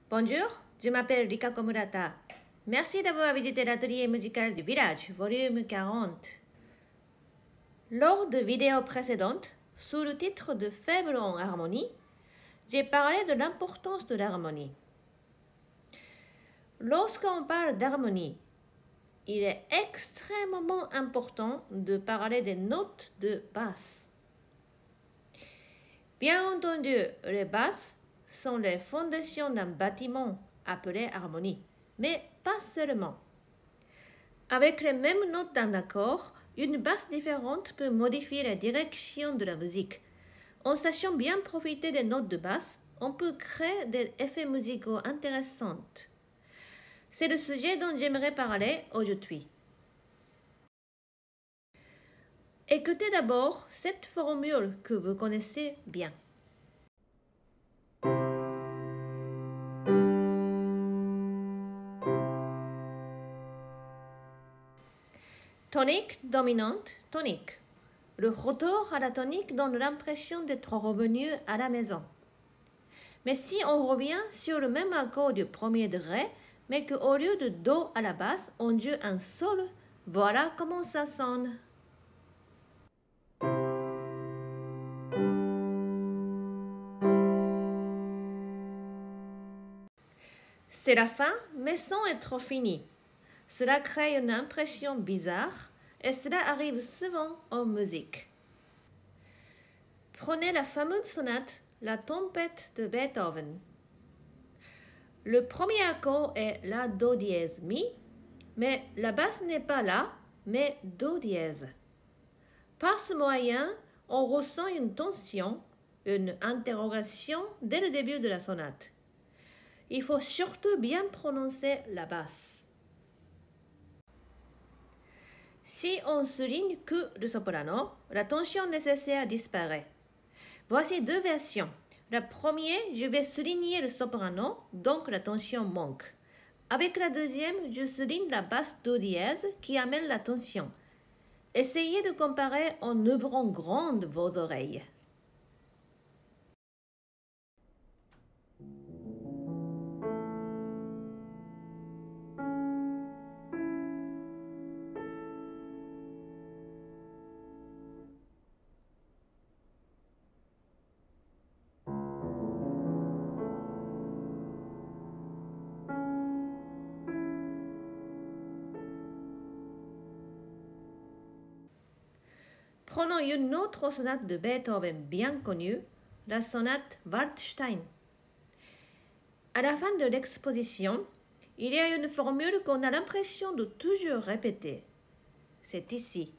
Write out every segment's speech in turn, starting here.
Bonjour, je m'appelle Rikako Murata. Merci d'avoir visité l'atelier musical du village, volume 40. Lors de vidéos précédentes, sous le titre de Faible en harmonie, j'ai parlé de l'importance de l'harmonie. Lorsqu'on parle d'harmonie, il est extrêmement important de parler des notes de basse. Bien entendu, les basses sont les fondations d'un bâtiment appelé harmonie, mais pas seulement. Avec les mêmes notes d'un accord, une basse différente peut modifier la direction de la musique. En sachant bien profiter des notes de basse, on peut créer des effets musicaux intéressants. C'est le sujet dont j'aimerais parler aujourd'hui. Écoutez d'abord cette formule que vous connaissez bien. Tonique dominante, tonique. Le retour à la tonique donne l'impression d'être revenu à la maison. Mais si on revient sur le même accord du premier degré, mais qu'au lieu de Do à la basse, on joue un Sol, voilà comment ça sonne. C'est la fin, mais sans être fini. Cela crée une impression bizarre et cela arrive souvent en musique. Prenez la fameuse sonate La Tempête de Beethoven. Le premier accord est La Do dièse Mi, mais la basse n'est pas là, mais Do dièse. Par ce moyen, on ressent une tension, une interrogation dès le début de la sonate. Il faut surtout bien prononcer la basse. Si on souligne que le soprano, la tension nécessaire disparaît. Voici deux versions. La première, je vais souligner le soprano, donc la tension manque. Avec la deuxième, je souligne la basse do dièse qui amène la tension. Essayez de comparer en ouvrant grandes vos oreilles. Prenons une autre sonate de Beethoven bien connue, la sonate Waldstein. À la fin de l'exposition, il y a une formule qu'on a l'impression de toujours répéter. C'est ici.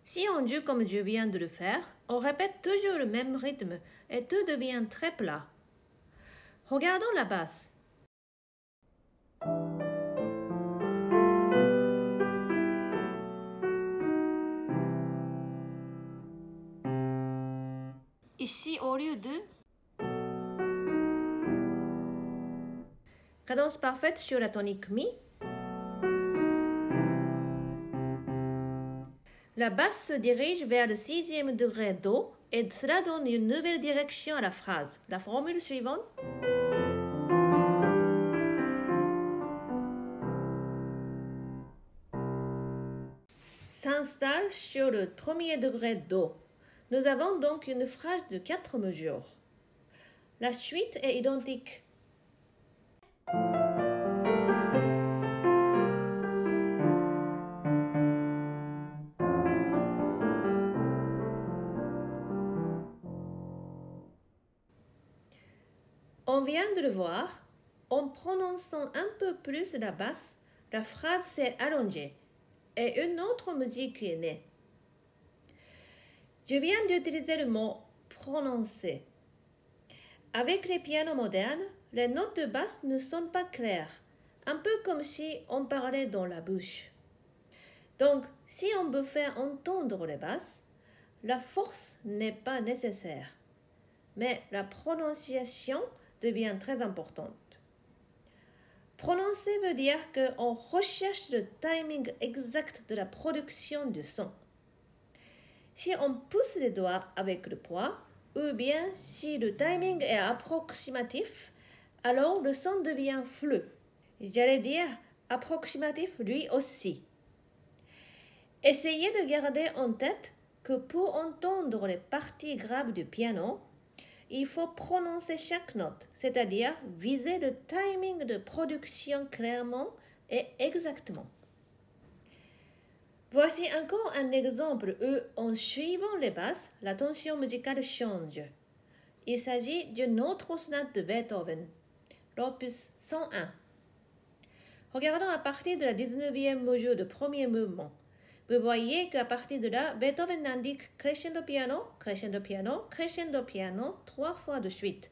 Si on joue comme je viens de le faire, on répète toujours le même rythme et tout devient très plat. Regardons la basse. Ici, au lieu de cadence parfaite sur la tonique Mi, la basse se dirige vers le sixième degré Do et cela donne une nouvelle direction à la phrase. La formule suivante. S'installe sur le premier degré Do. Nous avons donc une phrase de 4 mesures. La suite est identique. On vient de le voir, en prononçant un peu plus la basse, la phrase s'est allongée et une autre musique est née. Je viens d'utiliser le mot prononcer. Avec les pianos modernes, les notes de basse ne sont pas claires, un peu comme si on parlait dans la bouche. Donc, si on veut faire entendre les basses, la force n'est pas nécessaire. mais la prononciation devient très importante. Prononcer veut dire qu'on recherche le timing exact de la production du son. Si on pousse les doigts avec le poing, ou bien si le timing est approximatif, alors le son devient flou. J'allais dire approximatif lui aussi. Essayez de garder en tête que pour entendre les parties graves du piano, il faut prononcer chaque note, c'est-à-dire viser le timing de production clairement et exactement. Voici encore un exemple où, en suivant les basses, la tension musicale change. Il s'agit d'une autre sonate de Beethoven, l'opus 101. Regardons à partir de la 19e mesure du premier mouvement. Vous voyez qu'à partir de là, Beethoven indique crescendo piano, crescendo piano, crescendo piano 3 fois de suite.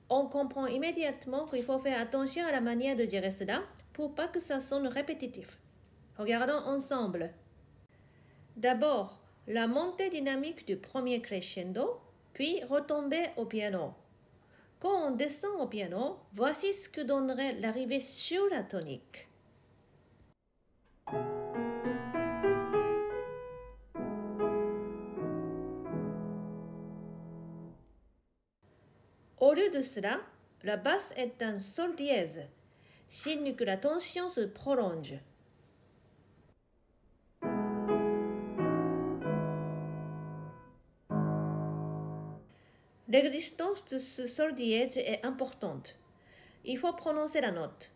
On comprend immédiatement qu'il faut faire attention à la manière de gérer cela pour pas que ça sonne répétitif. Regardons ensemble. D'abord, la montée dynamique du premier crescendo, puis retomber au piano. Quand on descend au piano, voici ce que donnerait l'arrivée sur la tonique. Au lieu de cela, la basse est un sol dièse, signe que la tension se prolonge. L'existence de ce sol dièse est importante. Il faut prononcer la note.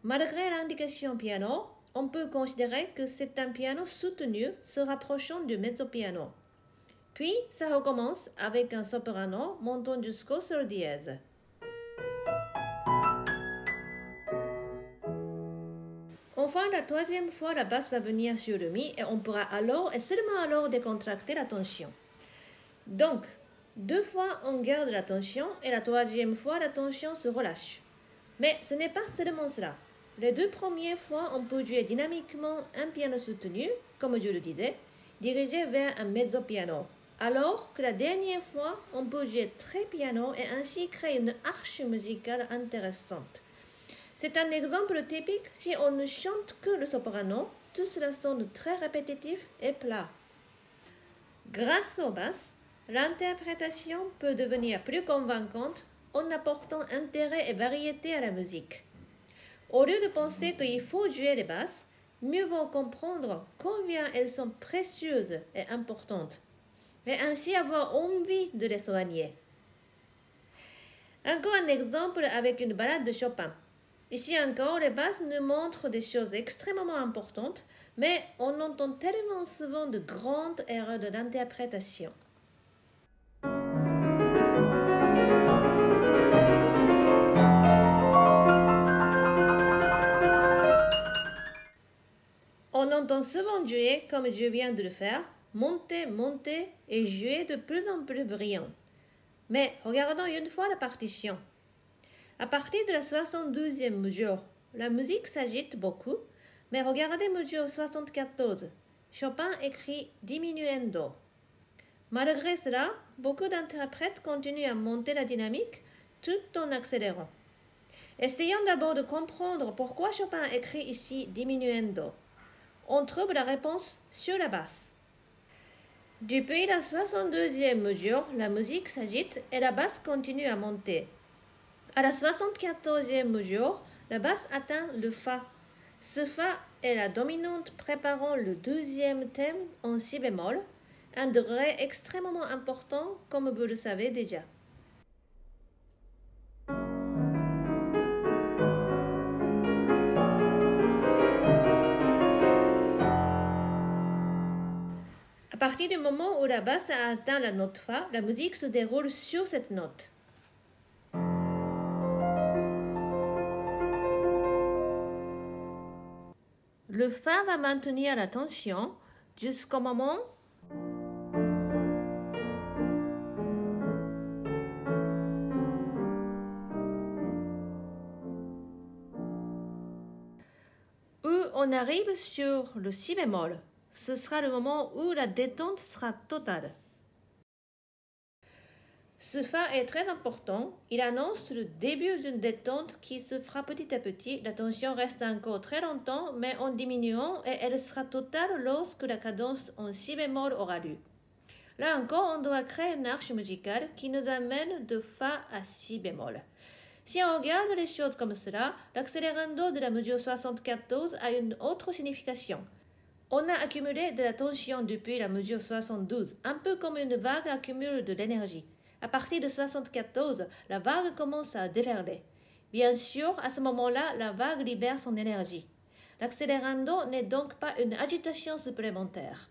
Malgré l'indication piano, on peut considérer que c'est un piano soutenu se rapprochant du mezzo-piano. Puis, ça recommence avec un soprano montant jusqu'au sol dièse. Enfin, la troisième fois, la basse va venir sur le mi et on pourra alors et seulement alors décontracter la tension. Donc, 2 fois on garde la tension et la troisième fois la tension se relâche. Mais ce n'est pas seulement cela. Les 2 premières fois, on peut jouer dynamiquement un piano soutenu, comme je le disais, dirigé vers un mezzo-piano. Alors que la dernière fois, on peut jouer très piano et ainsi créer une arche musicale intéressante. C'est un exemple typique si on ne chante que le soprano, tout cela sonne très répétitif et plat. Grâce aux basses, l'interprétation peut devenir plus convaincante en apportant intérêt et variété à la musique. Au lieu de penser qu'il faut jouer les basses, mieux vaut comprendre combien elles sont précieuses et importantes, et ainsi avoir envie de les soigner. Encore un exemple avec une ballade de Chopin. Ici encore, les basses nous montrent des choses extrêmement importantes, mais on entend tellement souvent de grandes erreurs d'interprétation. On entend souvent jouer, comme je viens de le faire, monter, monter et jouer de plus en plus brillant. Mais regardons une fois la partition. À partir de la 72e mesure, la musique s'agite beaucoup, mais regardez mesure 74. Chopin écrit diminuendo. Malgré cela, beaucoup d'interprètes continuent à monter la dynamique tout en accélérant. Essayons d'abord de comprendre pourquoi Chopin écrit ici diminuendo. On trouve la réponse sur la basse. Depuis la 62e mesure, la musique s'agite et la basse continue à monter. À la 74e mesure, la basse atteint le Fa. Ce Fa est la dominante préparant le deuxième thème en Si bémol, un degré extrêmement important comme vous le savez déjà. À partir du moment où la basse a atteint la note Fa, la musique se déroule sur cette note. Le Fa va maintenir la tension jusqu'au moment où on arrive sur le Si bémol. Ce sera le moment où la détente sera totale. Ce fa est très important. Il annonce le début d'une détente qui se fera petit à petit. La tension reste encore très longtemps, mais en diminuant et elle sera totale lorsque la cadence en si bémol aura lieu. Là encore, on doit créer une arche musicale qui nous amène de fa à si bémol. Si on regarde les choses comme cela, l'accélérando de la mesure 74 a une autre signification. On a accumulé de la tension depuis la mesure 72, un peu comme une vague accumule de l'énergie. À partir de 74, la vague commence à déferler. Bien sûr, à ce moment-là, la vague libère son énergie. L'accélérando n'est donc pas une agitation supplémentaire.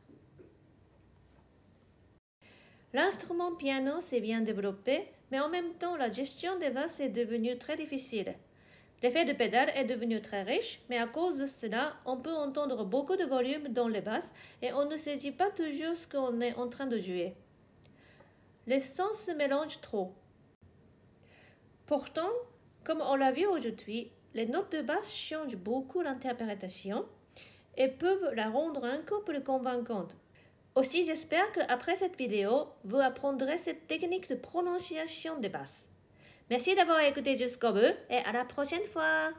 L'instrument piano s'est bien développé, mais en même temps, la gestion des basses est devenue très difficile. L'effet de pédale est devenu très riche, mais à cause de cela, on peut entendre beaucoup de volume dans les basses et on ne saisit pas toujours ce qu'on est en train de jouer. Les sons se mélangent trop. Pourtant, comme on l'a vu aujourd'hui, les notes de basse changent beaucoup l'interprétation et peuvent la rendre encore plus convaincante. Aussi, j'espère qu'après cette vidéo, vous apprendrez cette technique de prononciation des basses. Merci d'avoir écouté jusqu'au bout et à la prochaine fois.